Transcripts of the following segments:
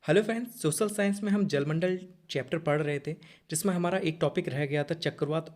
Hello friends, social science में हम जलमंडल chapter पढ़ रहे थे जिसमें हमारा एक टॉपिक रह गया था चक्रवात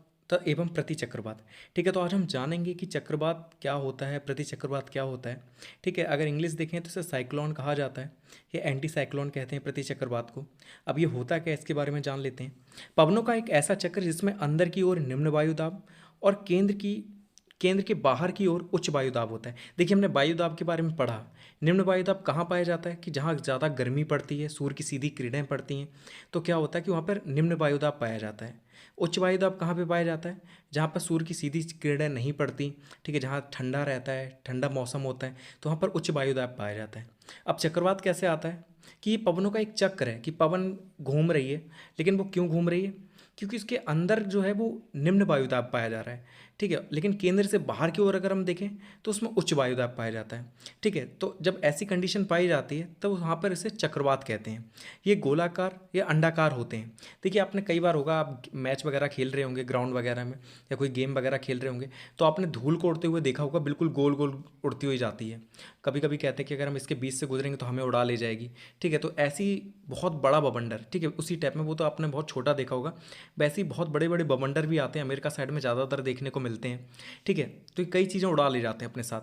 एवं प्रतिचक्रवात। ठीक है, तो आज हम जानेंगे कि चक्रवात क्या होता है, प्रतिचक्रवात क्या होता है। ठीक है, अगर इंग्लिश देखें तो इसे साइक्लोन कहा जाता है या एंटी साइक्लोन कहते हैं प्रतिचक्रवात को। अब ये होता क्या है इसके बारे में जान लेते हैं। पवनों का एक ऐसा चक्र जिसमें अंदर की ओर निम्न वायुदाब और केंद्र के बाहर की ओर उच्च वायुदाब होता है। देखिए, हमने वायुदाब के बारे में पढ़ा। निम्न वायुदाब कहाँ पाया जाता है कि जहाँ ज़्यादा गर्मी पड़ती है, सूर्य की सीधी किरणें पड़ती हैं, तो क्या होता है कि वहाँ पर निम्न वायुदाब पाया जाता है। उच्च वायुदाब कहाँ पे पाया जाता है? जहाँ पर सूर्य की सीधी किरणें नहीं पड़ती। ठीक है, जहाँ ठंडा रहता है, ठंडा मौसम होता है, तो वहाँ पर उच्च वायुदाब पाया जाता है। अब चक्रवात कैसे आता है कि ये पवनों का एक चक्र है कि पवन घूम रही है। लेकिन वो क्यों घूम रही है? क्योंकि उसके अंदर जो है वो निम्न वायुदाब पाया जा रहा है। ठीक है, लेकिन केंद्र से बाहर की ओर अगर हम देखें तो उसमें उच्च वायुदाब पाया जाता है। ठीक है, तो जब ऐसी कंडीशन पाई जाती है तो वहाँ पर इसे चक्रवात कहते हैं। ये गोलाकार या अंडाकार होते हैं। देखिए, आपने कई बार होगा, आप मैच वगैरह खेल रहे होंगे ग्राउंड वगैरह में या कोई गेम वगैरह खेल रहे होंगे, तो आपने धूल को उड़ते हुए देखा होगा, बिल्कुल गोल गोल उड़ती हुई जाती है। कभी कभी कहते हैं कि अगर हम इसके बीच से गुजरेंगे तो हमें उड़ा ले जाएगी। ठीक है, तो ऐसी बहुत बड़ा बवंडर, ठीक है, उसी टाइप में, वो तो आपने बहुत छोटा देखा होगा, वैसे ही बहुत बड़े बड़े बवंडर भी आते हैं, अमेरिका साइड में ज़्यादातर देखने को मिलते हैं। ठीक है, तो ये कई चीज़ें उड़ा ले जाते हैं अपने साथ,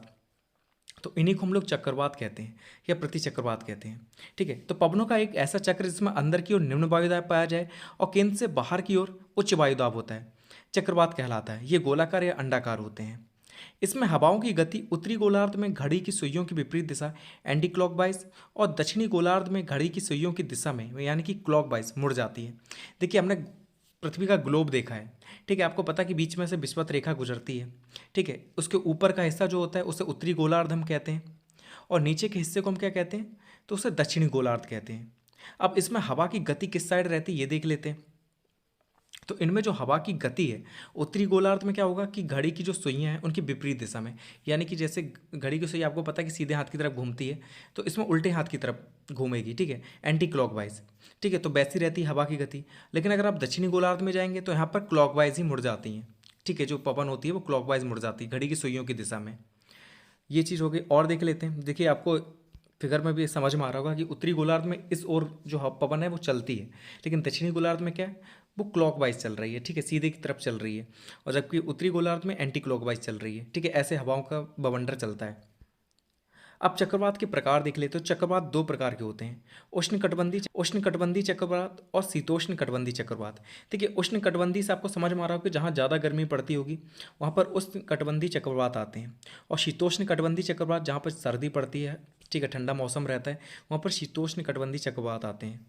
तो इन्हीं को हम लोग चक्रवात कहते हैं या प्रतिचक्रवात कहते हैं। ठीक है, तो पवनों का एक ऐसा चक्र जिसमें अंदर की ओर निम्न वायुदाब पाया जाए और केंद्र से बाहर की ओर उच्च वायुदाब होता है, चक्रवात कहलाता है। ये गोलाकार या अंडाकार होते हैं। इसमें हवाओं की गति उत्तरी गोलार्ध में घड़ी की सुइयों की विपरीत दिशा एंटी क्लॉकवाइज और दक्षिणी गोलार्ध में घड़ी की सुइयों की दिशा में यानी कि क्लॉकवाइज मुड़ जाती है। देखिए, हमने पृथ्वी का ग्लोब देखा है। ठीक है, आपको पता है कि बीच में से विषुवत रेखा गुजरती है। ठीक है, उसके ऊपर का हिस्सा जो होता है उसे उत्तरी गोलार्ध हम कहते हैं और नीचे के हिस्से को हम क्या कहते हैं? तो उसे दक्षिणी गोलार्ध कहते हैं। अब इसमें हवा की गति किस साइड रहती है ये देख लेते हैं। तो इनमें जो हवा की गति है, उत्तरी गोलार्ध में क्या होगा कि घड़ी की जो सुइयां हैं उनकी विपरीत दिशा में, यानी कि जैसे घड़ी की सुई आपको पता है कि सीधे हाथ की तरफ घूमती है, तो इसमें उल्टे हाथ की तरफ घूमेगी। ठीक है, एंटी क्लॉकवाइज। ठीक है, तो वैसी रहती है हवा की गति। लेकिन अगर आप दक्षिणी गोलार्ध में जाएंगे तो यहाँ पर क्लॉकवाइज ही मुड़ जाती हैं। ठीक है, जो पवन होती है वो क्लॉकवाइज मुड़ जाती है घड़ी की सुइयों की दिशा में। ये चीज़ हो गई। और देख लेते हैं। देखिए, आपको फिगर में भी समझ में आ रहा होगा कि उत्तरी गोलार्ध में इस ओर जो पवन है वो चलती है, लेकिन दक्षिणी गोलार्ध में क्या है, वो क्लॉकवाइज चल रही है। ठीक है, सीधे की तरफ चल रही है। और जबकि उत्तरी गोलार्ध में एंटी क्लॉकवाइज चल रही है। ठीक है, ऐसे हवाओं का बवंडर चलता है। अब चक्रवात के प्रकार देख लेते हो। चक्रवात दो प्रकार के होते हैं, उष्ण कटबंधी चक्रवात और शीतोष्ण कटबंधी चक्रवात। देखिए, उष्ण कटबंधी से आपको समझ में आ रहा हो कि जहाँ ज़्यादा गर्मी पड़ती होगी वहाँ पर उष्ण कटबंधी चक्रवात आते हैं। और शीतोष्ण कटबंधी चक्रवात जहाँ पर सर्दी पड़ती है, ठीक है, ठंडा मौसम रहता है, वहाँ पर शीतोष्ण कटबंधी चक्रवात आते हैं।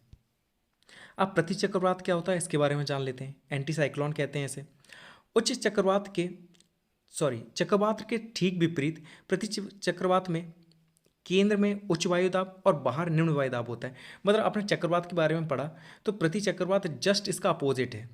अब प्रतिचक्रवात क्या होता है इसके बारे में जान लेते हैं। एंटी साइक्लोन कहते हैं इसे। उच्च चक्रवात के चक्रवात के ठीक विपरीत प्रति चक्रवात में केंद्र में उच्च वायुदाब और बाहर निम्न वायुदाब होता है। मतलब आपने चक्रवात के बारे में पढ़ा, तो प्रति चक्रवात जस्ट इसका अपोजिट है।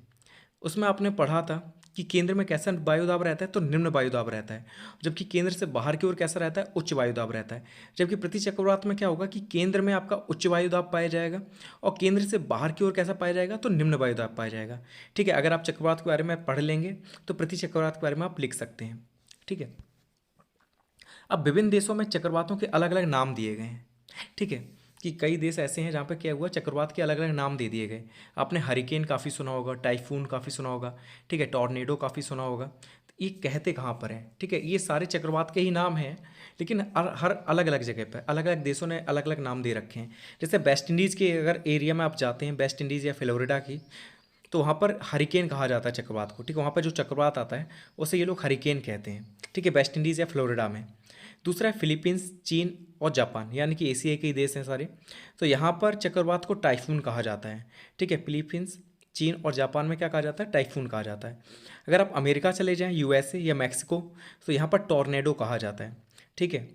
उसमें आपने पढ़ा था कि केंद्र में कैसा वायुदाब रहता है, तो निम्न वायुदाब रहता है, जबकि केंद्र से बाहर की ओर कैसा रहता है, उच्च वायुदाब रहता है। जबकि प्रति चक्रवात में क्या होगा कि केंद्र में आपका उच्च वायुदाब पाया जाएगा और केंद्र से बाहर की ओर कैसा पाया जाएगा, तो निम्न वायुदाब पाया जाएगा। ठीक है, अगर आप चक्रवात के बारे में पढ़ लेंगे तो प्रति चक्रवात के बारे में आप लिख सकते हैं। ठीक है, अब विभिन्न देशों में चक्रवातों के अलग अलग नाम दिए गए हैं। ठीक है, कि कई देश ऐसे हैं जहाँ पे क्या हुआ, चक्रवात के अलग अलग नाम दे दिए गए। आपने हरिकेन काफ़ी सुना होगा, टाइफून काफ़ी सुना होगा, ठीक है, टॉर्नेडो काफ़ी सुना होगा। तो ये कहते कहाँ पर हैं? ठीक है, ये सारे चक्रवात के ही नाम हैं, लेकिन हर अलग अलग जगह पर अलग अलग देशों ने अलग अलग नाम दे रखे हैं। जैसे वेस्ट इंडीज़ के अगर एरिया में आप जाते हैं, वेस्ट इंडीज़ या फ्लोरिडा की, तो वहाँ पर हरिकेन कहा जाता है चक्रवात को। ठीक है, वहाँ पर जो चक्रवात आता है उसे ये लोग हरिकेन कहते हैं। ठीक है, वेस्ट इंडीज़ या फ्लोरिडा में। दूसरा है फिलीपींस, चीन और जापान, यानी कि एशिया के ही देश हैं सारे। तो यहाँ पर चक्रवात को टाइफून कहा जाता है। ठीक है, फिलीपींस, चीन और जापान में क्या कहा जाता है, टाइफून कहा जाता है। अगर आप अमेरिका चले जाएं, यूएसए या मैक्सिको, तो यहाँ पर टॉर्नेडो कहा जाता है। ठीक है,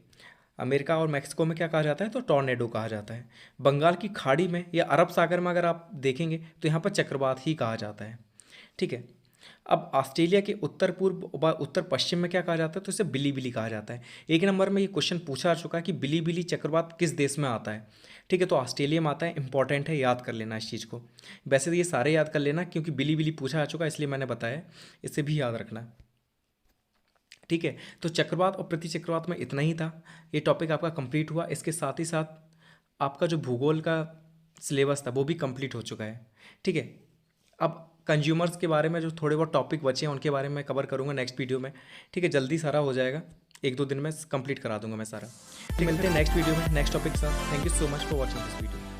अमेरिका और मैक्सिको में क्या कहा जाता है, तो टॉर्नेडो कहा जाता है। बंगाल की खाड़ी में या अरब सागर में अगर आप देखेंगे तो यहाँ पर चक्रवात ही कहा जाता है। ठीक है, अब ऑस्ट्रेलिया के उत्तर पूर्व व उत्तर पश्चिम में क्या कहा जाता है, तो इसे बिली बिली कहा जाता है। एक नंबर में ये क्वेश्चन पूछा जा चुका है कि बिली बिली चक्रवात किस देश में आता है। ठीक है, तो ऑस्ट्रेलिया में आता है। इंपॉर्टेंट है, याद कर लेना इस चीज़ को। वैसे तो ये सारे याद कर लेना, क्योंकि बिली बिली पूछा जा चुका है इसलिए मैंने बताया, इसे भी याद रखना। ठीक है, तो चक्रवात और प्रतिचक्रवात में इतना ही था। ये टॉपिक आपका कंप्लीट हुआ। इसके साथ ही साथ आपका जो भूगोल का सिलेबस था वो भी कंप्लीट हो चुका है। ठीक है, अब कंज्यूमर्स के बारे में जो थोड़े बहुत टॉपिक बचे हैं उनके बारे में कवर करूँगा नेक्स्ट वीडियो में। ठीक है, जल्दी सारा हो जाएगा, 1-2 दिन में कंप्लीट करा दूंगा मैं सारा। ठीक, मिलते हैं नेक्स्ट वीडियो में नेक्स्ट टॉपिक के साथ। Thank you so much for watching this video.